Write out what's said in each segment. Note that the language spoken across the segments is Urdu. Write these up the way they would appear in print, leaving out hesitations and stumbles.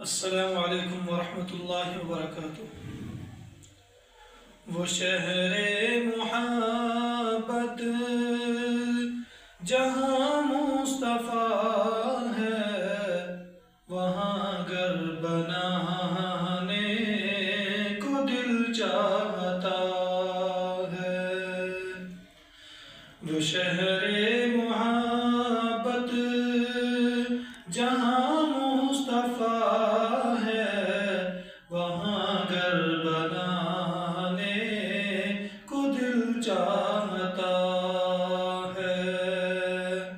السلام علیکم ورحمۃ اللہ وبرکاتہ۔ وہ شہر محبت جہاں مصطفیٰ ہے، وہاں گھر بنانے کو دل چاہتا ہے۔ وہ شہر محبت جہاں مصطفیٰ وہاں گھر بنانے کو دل چاہتا ہے۔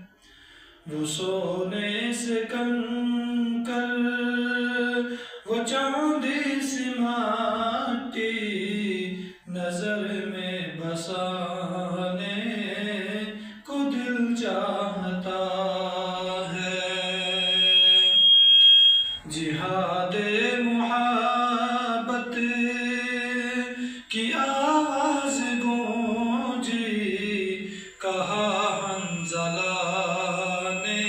وہ سونے سے کنکر، وہ چاندی سی مٹی نظر میں بسانے کو دل چاہتا ہے۔ جہاد محبت کی آواز گونجی، کہا حنظلہ نے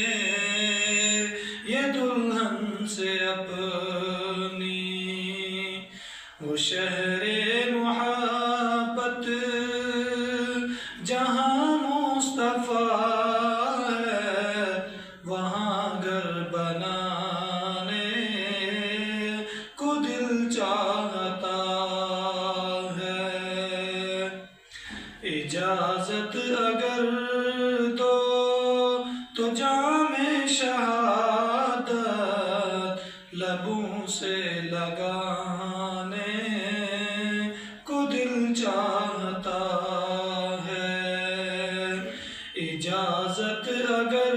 یہ دلہن سے اپنی۔ وہ شہر محبت جہاں مصطفیٰ ہے، وہاں گھر بنانے کو دل چاہتا ہے۔ اجازت اگر دو تو جام شہادت لبوں سے لگانے کو دل چاہتا ہے۔ اجازت اگر